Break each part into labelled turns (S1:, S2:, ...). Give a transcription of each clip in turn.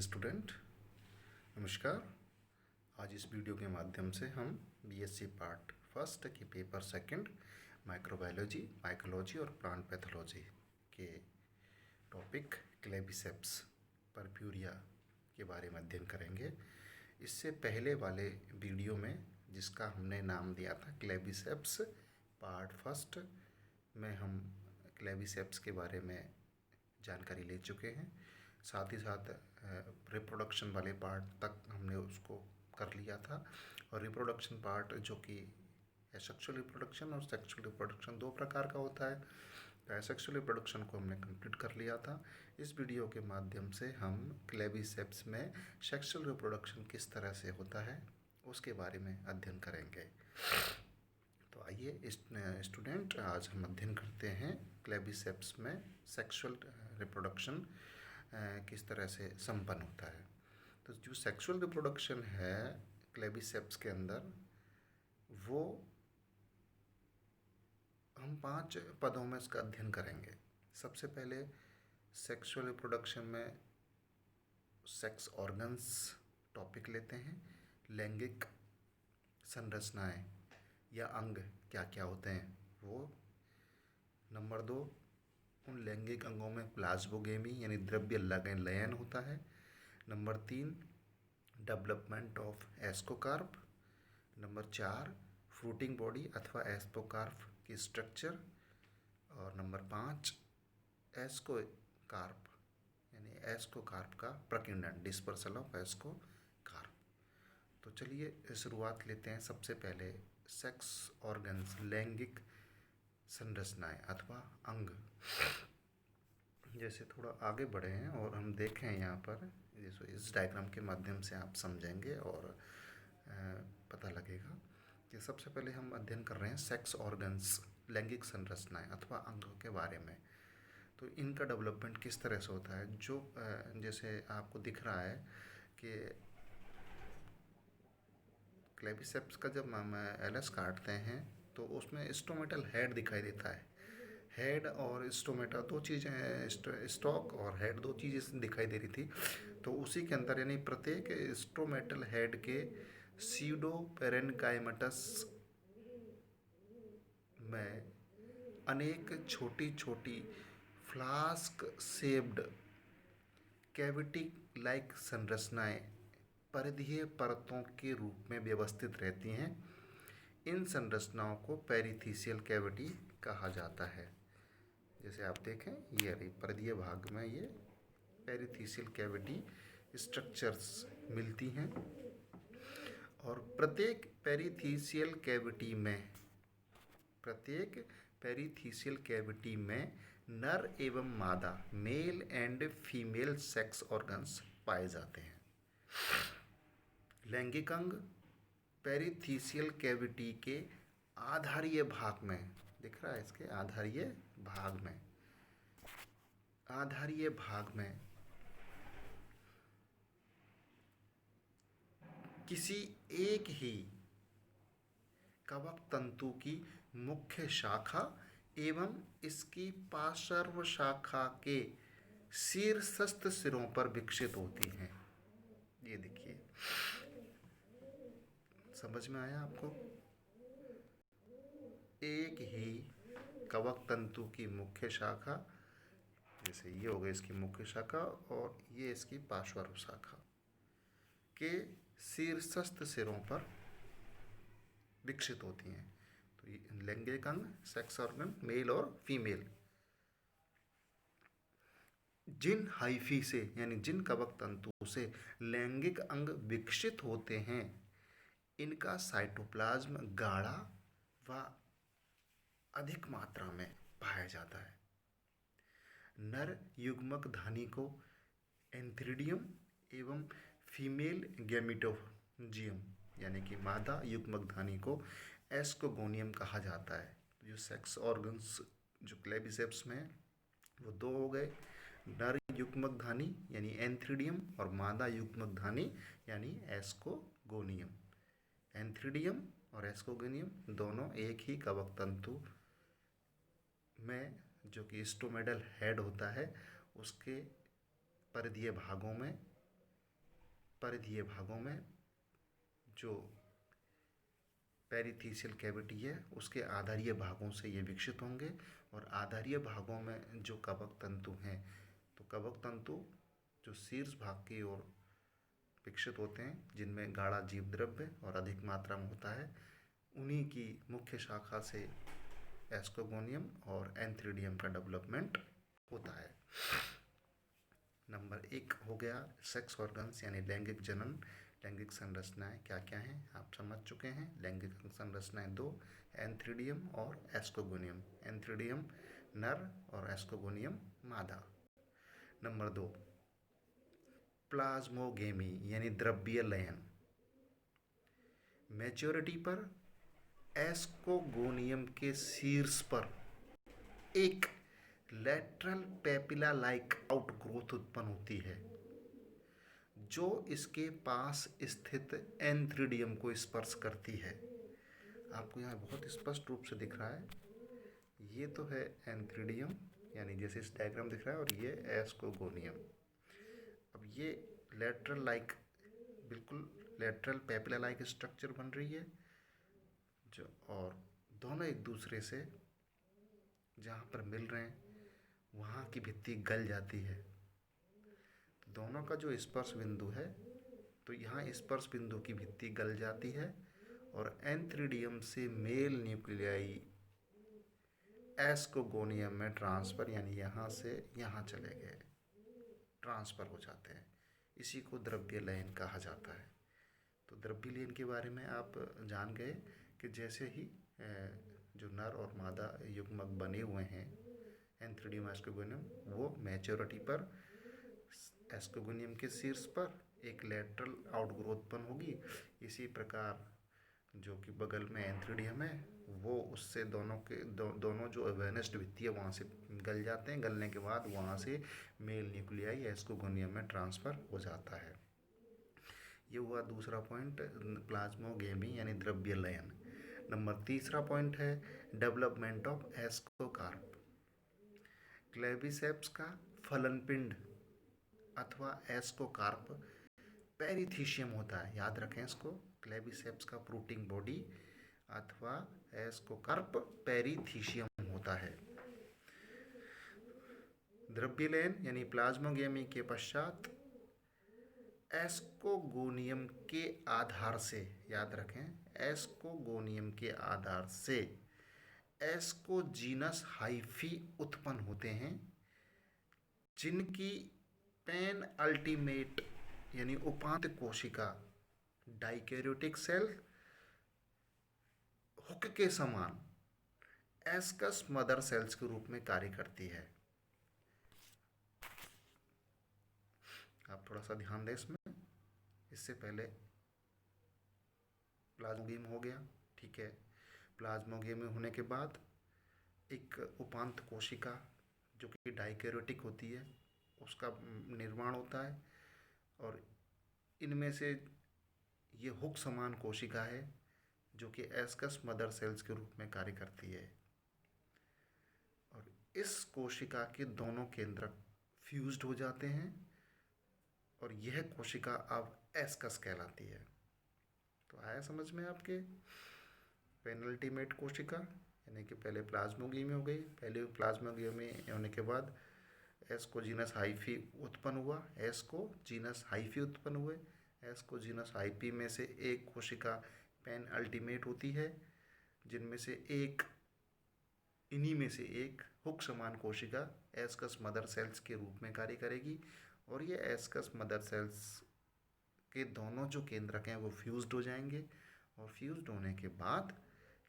S1: Student, नमस्कार। आज इस वीडियो के माध्यम से हम बीएससी पार्ट फर्स्ट के पेपर सेकंड माइक्रोबायोलॉजी, माइकोलॉजी और प्लांट पैथोलॉजी के टॉपिक क्लेबिसेप्स परप्यूरिया के बारे में अध्ययन करेंगे। इससे पहले वाले वीडियो में जिसका हमने नाम दिया था क्लेबिसेप्स पार्ट फर्स्ट में हम क्लेबिसेप्स के बारे में जानकारी ले चुके हैं। साथ ही साथ रिप्रोडक्शन वाले पार्ट तक हमने उसको कर लिया था। और रिप्रोडक्शन पार्ट जो कि एसेक्सुअल रिप्रोडक्शन और सेक्सुअल रिप्रोडक्शन दो प्रकार का होता है, तो एसेक्सुअल रिप्रोडक्शन को हमने कंप्लीट कर लिया था। इस वीडियो के माध्यम से हम क्लेबिसेप्स में सेक्सुअल रिप्रोडक्शन किस तरह से होता है उसके बारे में अध्ययन करेंगे। तो आइए स्टूडेंट, आज हम अध्ययन करते हैं क्लेबिसेप्स में सेक्सुअल रिप्रोडक्शन किस तरह से संपन्न होता है। तो जो सेक्सुअल रिप्रोडक्शन है क्लेबिसेप्स के अंदर, वो हम 5 पदों में इसका अध्ययन करेंगे। सबसे पहले सेक्सुअल रिप्रोडक्शन में सेक्स ऑर्गन्स टॉपिक लेते हैं। लैंगिक संरचनाएं या अंग क्या क्या होते हैं वो। नंबर 2, उन लैंगिक अंगों में प्लाज्मोगेमी यानी द्रव्य लयन होता है। Number 3, development of ascocarp. Number 4, fruiting body अथवा एस्पोकार्प की स्ट्रक्चर। और नंबर 5, एस्कोकार्प यानी एस्कोकार्प का प्रकीर्णन, डिस्पर्सल ऑफ एस्कोकार्प। तो चलिए शुरुआत लेते हैं। सबसे पहले सेक्स ऑर्गन्स, लैंगिक संरचनाएं अथवा अंग। जैसे थोड़ा आगे बढ़े हैं और हम देखें यहाँ पर, जैसे इस डायग्राम के माध्यम से आप समझेंगे और पता लगेगा कि सबसे पहले हम अध्ययन कर रहे हैं सेक्स ऑर्गन्स, लैंगिक संरचनाएं अथवा अंगों के बारे में। तो इनका डेवलपमेंट किस तरह से होता है। जो जैसे आपको दिख रहा है कि क्लेबिसेप्स का जब हम एलएस काटते हैं तो उसमें स्टोमेटल हेड दिखाई देता है। हेड और स्टोमेटा दो चीज़ें हैं, स्टॉक और हेड दो चीज़ें दिखाई दे रही थी। तो उसी के अंदर यानी प्रत्येक स्टोमेटल हेड के सीडो पेरेन्काइमटस में अनेक छोटी छोटी फ्लास्क शेप्ड कैविटी लाइक संरचनाएं परिधीय परतों के रूप में व्यवस्थित रहती हैं। इन संरचनाओं को पेरिथीसियल कैविटी कहा जाता है। जैसे आप देखें, ये रही परिधीय भाग में ये पेरिथीसियल कैविटी स्ट्रक्चर्स मिलती हैं। और प्रत्येक पेरिथीसियल कैविटी में नर एवं मादा, male and female sex organs पाए जाते हैं। लैंगिक अंग पेरिथीसियल कैविटी के आधारीय भाग में, दिख रहा है इसके आधारीय भाग में किसी एक ही कवक तंतु की मुख्य शाखा एवं इसकी पार्श्व शाखा के शीर्षस्थ सिरों पर विकसित होती हैं। ये देखिए, समझ में आया आपको। एक ही कवक तंतु की मुख्य शाखा, जैसे ये हो गई इसकी मुख्य शाखा और ये इसकी पार्श्व शाखा के शीर्षस्थ सिरों पर विकसित होती हैं। तो ये लैंगिक अंग, सेक्स ऑर्गन, मेल और फीमेल, जिन हाइफी से यानी जिन कवक तंतु से लैंगिक अंग विकसित होते हैं, इनका साइटोप्लाज्म गाढ़ा व अधिक मात्रा में पाया जाता है। नर युग्मक धानी को एंथ्रीडियम एवं फीमेल गैमेटोजियम यानी कि मादा युग्मक धानी को एस्कोगोनियम कहा जाता है। जो सेक्स ऑर्गन्स जो क्लेबिसेप्स में वो दो हो गए, नर युग्मक धानी यानी एंथ्रीडियम और मादा युग्मक धानी यानी एस्कोगोनियम। एंथ्रीडियम और एस्कोगोनियम दोनों एक ही कवक तंतु में, जो कि स्टोमेटल हेड होता है, उसके परिधीय भागों में परिधीय भागों में जो पेरिथीसियल कैविटी है उसके आधारीय भागों से ये विकसित होंगे, और आधारीय भागों में जो कवक तंतु हैं, तो कवक तंतु जो शीर्ष भाग की ओर विकसित होते हैं, जिनमें गाढ़ा जीव द्रव्य और अधिक मात्रा में होता है, उन्हीं की मुख्य शाखा से एस्कोगोनियम और एंथ्रीडियम का डेवलपमेंट होता है। नंबर 1 हो गया सेक्स ऑर्गन्स यानी लैंगिक जनन। लैंगिक संरचनाएं क्या क्या हैं आप समझ चुके हैं। लैंगिक संरचनाएं 2, एंथ्रीडियम और एस्कोगोनियम। एंथ्रीडियम नर और एस्कोगोनियम मादा। नंबर 2 प्लाज्मोगेमी यानी द्रव्यीय लयन। मैच्योरिटी पर एस्कोगोनियम के शीर्ष पर एक लेटरल पेपिला लाइक आउटग्रोथ उत्पन्न होती है जो इसके पास स्थित एंथ्रीडियम को स्पर्श करती है। आपको यहाँ बहुत स्पष्ट रूप से दिख रहा है, ये तो है एंथ्रीडियम यानी जैसे इस डायग्राम दिख रहा है, और ये एस्कोगोनियम। अब ये लेटरल लाइक, बिल्कुल लेटरल पेपिला लाइक स्ट्रक्चर बन रही है जो, और दोनों एक दूसरे से जहाँ पर मिल रहे हैं वहाँ की भित्ति गल जाती है। तो दोनों का जो स्पर्श बिंदु है, तो यहाँ स्पर्श बिंदु की भित्ति गल जाती है और एंथ्रीडियम से मेल न्यूक्लियाई एस्कोगोनियम में ट्रांसफर, यानी यहाँ से यहाँ चले गए, ट्रांसफर हो जाते हैं। इसी को द्रव्य लयन कहा जाता है। तो द्रव्य लयन के बारे में आप जान गए कि जैसे ही जो नर और मादा युग्मक बने हुए हैं एंथ्रीडियम एस्कोगोनियम, वो मैच्योरिटी पर एस्कोगोनियम के शीर्ष पर एक लेटरल आउटग्रोथ उत्पन्न होगी। इसी प्रकार जो कि बगल में एंथ्रीडियम है, वो उससे दोनों जो एवेनेस्ट भित्ति है वहाँ से गल जाते हैं। गलने के बाद वहाँ से मेल न्यूक्लियाई एस्कोगोनियम में ट्रांसफ़र हो जाता है। ये हुआ दूसरा पॉइंट, प्लाज्मोगेमी यानी द्रव्य लयन। नंबर 3 पॉइंट है डेवलपमेंट ऑफ एस्कोकार्प। क्लेविसेप्स का फलन पिंड अथवा एस्कोकार्प पेरिथीशियम होता है, याद रखें इसको। क्लेविसेप्स का प्रूटिंग बॉडी अथवा एस्कोकार्प पेरिथीशियम होता है। द्रव्य लयन यानी प्लाज्मोगेमी के पश्चात एस्कोगोनियम के आधार से, याद रखें, एस्कोगोनियम के आधार से एस्कोजीनस हाइफी उत्पन्न होते हैं, जिनकी पेन अल्टीमेट यानी उपांत कोशिका डाइकैरियोटिक सेल हुक के समान एस्कस मदर सेल्स के रूप में कार्य करती है। आप थोड़ा सा ध्यान दें इसमें। इससे पहले प्लाज्मोगेम हो गया, ठीक है। प्लाज्मोगेम होने के बाद एक उपांत कोशिका जो कि डाइकैरियोटिक होती है उसका निर्माण होता है, और इनमें से ये हुक समान कोशिका है जो कि एस्कस मदर सेल्स के रूप में कार्य करती है, और इस कोशिका के दोनों केंद्रक फ्यूज्ड हो जाते हैं और यह कोशिका अब एस्कस कहलाती है। तो आया समझ में आपके। पेनल्टीमेट कोशिका यानी कि पहले प्लाज्मोगेमी हो गई, पहले प्लाज्मोगेमी होने के बाद एस्कोजीनस हाइफी उत्पन्न हुआ, एस्कोजीनस हाइफी उत्पन्न हुए। एस्कोजीनस हाइफी में से एक कोशिका पेन अल्टीमेट होती है, जिनमें से एक, इन्हीं में से एक हुक समान कोशिका एस्कस मदर सेल्स के रूप में कार्य करेगी, और ये एस्कस मदर सेल्स के दोनों जो केंद्रक हैं वो फ्यूज्ड हो जाएंगे, और फ्यूज्ड होने के बाद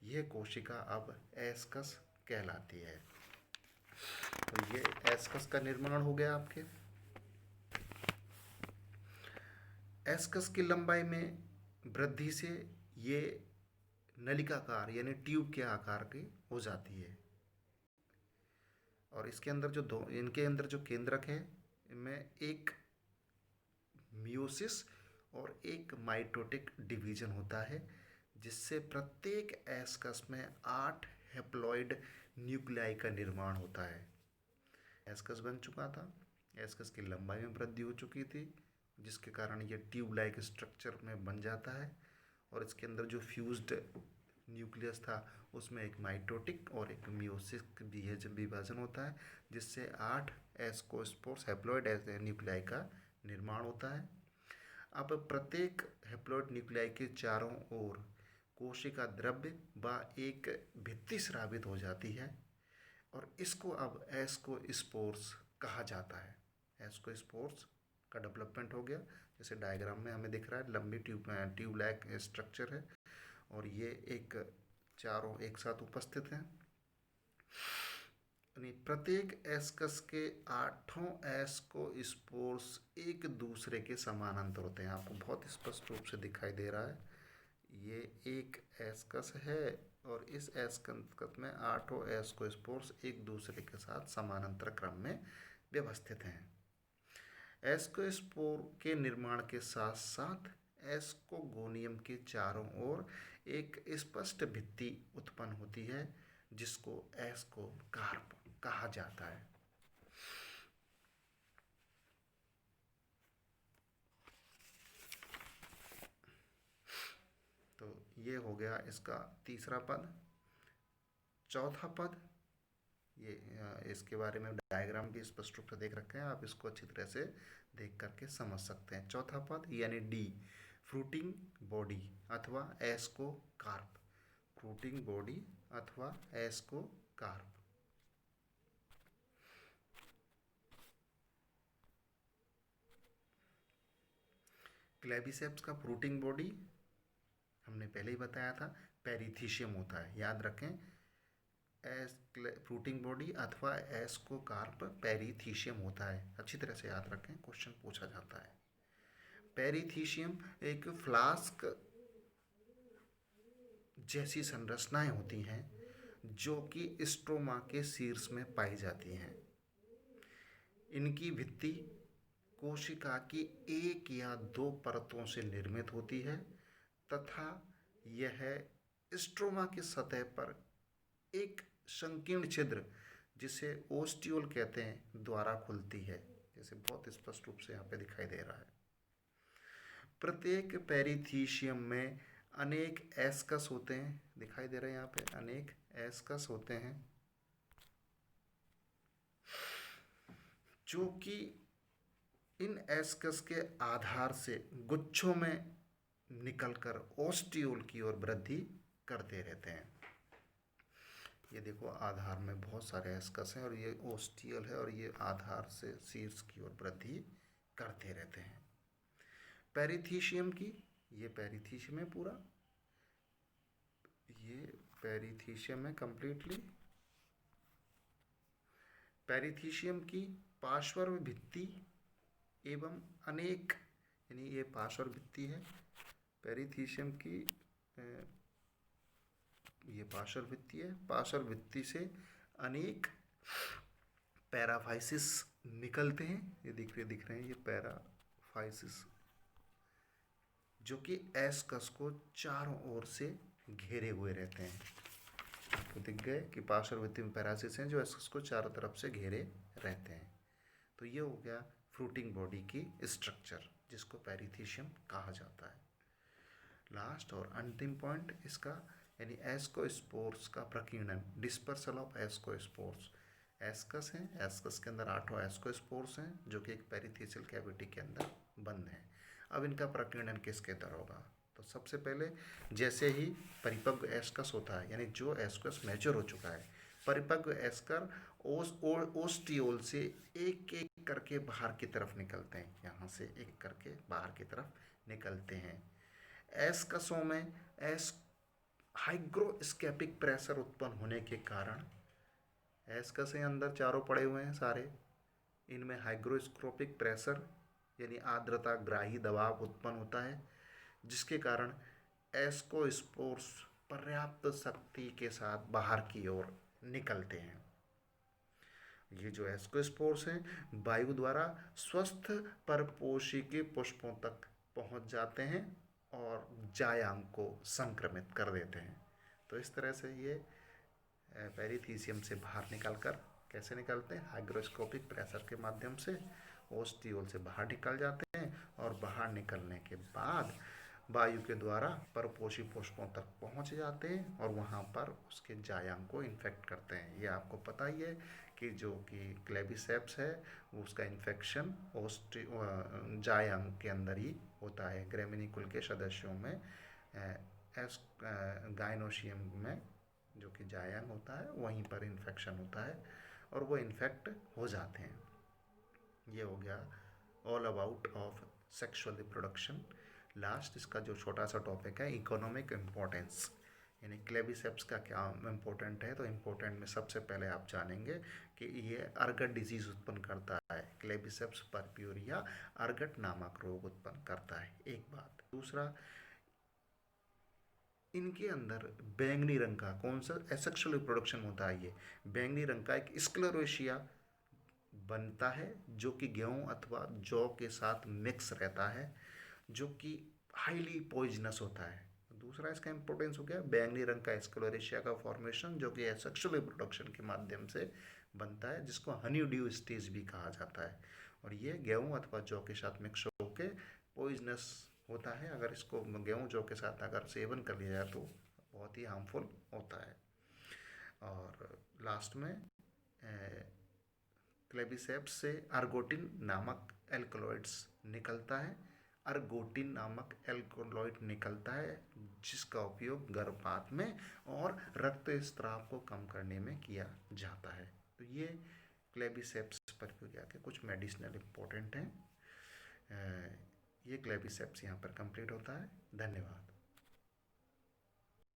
S1: यह कोशिका अब एस्कस कहलाती है। तो ये एस्कस का निर्माण हो गया आपके। एस्कस की लंबाई में वृद्धि से ये नलिकाकार यानी ट्यूब के आकार की हो जाती है, और इसके अंदर इनके अंदर जो केंद्रक है, इनमें एक मियोसिस और एक माइटोटिक डिवीजन होता है, जिससे प्रत्येक एस्कस में 8 हैप्लॉइड न्यूक्लियाई का निर्माण होता है। एस्कस बन चुका था, एस्कस की लंबाई में वृद्धि हो चुकी थी, जिसके कारण ये ट्यूब लाइक स्ट्रक्चर में बन जाता है। और इसके अंदर जो फ्यूज्ड न्यूक्लियस था उसमें एक माइटोटिक और एक मियोसिस विभाजन होता है, जिससे 8 एस्कोस्पोर्स हैप्लॉइड न्यूक्लियाई का निर्माण होता है। अब प्रत्येक हैप्लॉइड न्यूक्लियाई के चारों ओर कोशिका द्रव्य व एक भित्ति स्रावित हो जाती है और इसको अब एस्कोस्पोर्स कहा जाता है। एस्कोस्पोर्स का डेवलपमेंट हो गया, जैसे डायग्राम में हमें दिख रहा है, लंबी ट्यूब लाइक स्ट्रक्चर है और ये एक चारों एक साथ उपस्थित हैं। यानी प्रत्येक एस्कस के 8 एस्कोस्पोर्स एक दूसरे के समानांतर होते हैं। आपको बहुत स्पष्ट रूप से दिखाई दे रहा है, ये एक एस्कस है और इस एस्कस में 8 एस्कोस्पोर्स एक दूसरे के साथ समानांतर क्रम में व्यवस्थित हैं। एस्कोस्पोर के निर्माण के साथ साथ एस्कोगोनियम के चारों ओर एक स्पष्ट भित्ति उत्पन्न होती है, जिसको एस्कोकार्प कहा जाता है। तो ये हो गया इसका तीसरा पद। चौथा पद, ये इसके बारे में डायग्राम भी स्पष्ट रूप से देख रखे हैं, आप इसको अच्छी तरह से देख करके समझ सकते हैं। चौथा पद यानी डी, फ्रूटिंग बॉडी अथवा एस्कोकार्प। फ्रूटिंग बॉडी अथवा एस्कोकार्प। क्लेबिसेप्स का फ्रूटिंग बॉडी हमने पहले ही बताया था, पेरिथीशियम होता है, याद रखें। फ्रूटिंग बॉडी अथवा एस्कोकार्प पेरिथीशियम होता है, अच्छी तरह से याद रखें, क्वेश्चन पूछा जाता है। पेरिथीशियम एक फ्लास्क जैसी संरचनाएं होती हैं जो कि स्ट्रोमा के शीर्ष में पाई जाती हैं। इनकी भित्ति कोशिका की 1 या 2 परतों से निर्मित होती है तथा यह स्ट्रोमा की सतह पर एक संकीर्ण छिद्र, जिसे ओस्टियोल कहते हैं, द्वारा खुलती है, जैसे बहुत स्पष्ट रूप से यहाँ पे दिखाई दे रहा है। प्रत्येक पेरिथीशियम में अनेक एस्कस होते हैं, दिखाई दे रहे हैं यहाँ पे, अनेक एस्कस होते हैं जो कि इन एस्कस के आधार से गुच्छों में निकलकर ओस्टियोल की ओर वृद्धि करते रहते हैं। ये देखो, आधार में बहुत सारे एस्कस हैं और ये ओस्टियल है और ये आधार से शीर्ष की ओर वृद्धि करते रहते हैं। पेरिथीशियम की, ये पेरिथीशियम है पूरा, ये पेरिथीशियम है कंप्लीटली। पेरिथीशियम की पार्श्व भित्ति एवं अनेक, यानी ये पार्श्व भित्ति है पेरिथीशियम की, ये पार्श्व भित्ति है, पार्श्व भित्ति से अनेक पैराफाइसिस निकलते हैं, ये दिख रहे हैं, ये पैराफाइसिस जो कि एस्कस को चारों ओर से घेरे हुए रहते हैं। आपको दिख गए कि पार्श्व भित्ति में पैराफाइसिस हैं जो एस्कस को चारों तरफ से घेरे रहते हैं। तो ये हो गया फ्रूटिंग बॉडी की स्ट्रक्चर, जिसको पेरिथीशियम कहा जाता है। लास्ट और अंतिम पॉइंट इसका, यानी एस्कोस्पोर्स का प्रकीर्णन, डिस्पर्सल ऑफ एस्कोस्पोर्स। एस्कस हैं, एस्कस के अंदर 8 एस्कोस्पोर्स हैं जो कि एक पेरिथीशियल कैविटी के अंदर बंद हैं। अब इनका प्रकीर्णन किसके तरह होगा? तो सबसे पहले जैसे ही परिपक्व एस्कस होता है, यानी जो एस्कस मैच्योर हो चुका है, परिपक्व एस्कर ओस्टियोल से एक एक करके बाहर की तरफ निकलते हैं, यहाँ से एक करके बाहर की तरफ निकलते हैं। एस्कसों में हाइग्रोस्कोपिक प्रेशर उत्पन्न होने के कारण, एस्कस के अंदर चारों पड़े हुए हैं सारे, इनमें हाइग्रोस्कोपिक प्रेशर यानी आर्द्रता ग्राही दबाव उत्पन्न होता है, जिसके कारण एस्कोस्पोर्स पर्याप्त शक्ति के साथ बाहर की ओर निकलते हैं। ये जो एस्कोस्पोर्स हैं वायु द्वारा स्वस्थ परपोषी के पुष्पों तक पहुंच जाते हैं और जायांग को संक्रमित कर देते हैं। तो इस तरह से ये पेरिथीशियम से बाहर निकलकर कैसे निकलते हैं? हाइग्रोस्कोपिक प्रेशर के माध्यम से ओस्टियोल से बाहर निकल जाते हैं और बाहर निकलने के बाद वायु के द्वारा परपोषी पुष्पों तक पहुंच जाते हैं और वहां पर उसके जायांग को इन्फेक्ट करते हैं। ये आपको पता ही है कि जो कि क्लेबिसेप्स है वो उसका इन्फेक्शन जायांग के अंदर ही होता है। ग्रेमिनिकुल के सदस्यों में गाइनोशियम में जो कि जायांग होता है वहीं पर इन्फेक्शन होता है और वो इन्फेक्ट हो जाते हैं। ये हो गया all about of sexual reproduction. Last इसका जो छोटा सा टॉपिक है इकोनॉमिक इम्पोर्टेंस, यानी क्लेबिसेप्स का क्या इम्पोर्टेंट है। तो इम्पोर्टेंट में सबसे पहले आप जानेंगे कि ये अर्गट डिजीज उत्पन्न करता है। क्लेबिसेप्स परप्यूरिया अर्गट नामक रोग उत्पन्न करता है, एक बात। दूसरा, इनके अंदर बैंगनी रंग का कौन सा एसेक्सुअल रिप्रोडक्शन होता है, ये बैंगनी रंग का एक स्क्लेरोशिया बनता है जो कि गेहूं अथवा जौ के साथ मिक्स रहता है, जो कि हाईली पॉइजनस होता है। दूसरा इसका इंपॉर्टेंस हो गया बैंगनी रंग का स्क्लेरोशिया का फॉर्मेशन जो कि एसेक्सुअल रिप्रोडक्शन के माध्यम से बनता है, जिसको हनी ड्यू स्टेज भी कहा जाता है। और ये गेहूं अथवा जौ के साथ मिक्स होकर पॉइजनस होता है। अगर इसको गेहूं जौ के साथ अगर सेवन कर लिया जाए तो बहुत ही हार्मफुल होता है। और लास्ट में क्लेबिसेप्स से अर्गोटिन नामक एल्कलॉइड्स निकलता है। अर्गोटिन नामक एल्कलॉइड निकलता है जिसका उपयोग गर्भपात में और रक्त स्राव को कम करने में किया जाता है। तो ये क्लेबिसेप्स परप्यूरिया के कुछ मेडिसिनल इम्पोर्टेंट हैं। ये क्लेबिसेप्स यहाँ पर कंप्लीट होता है। धन्यवाद।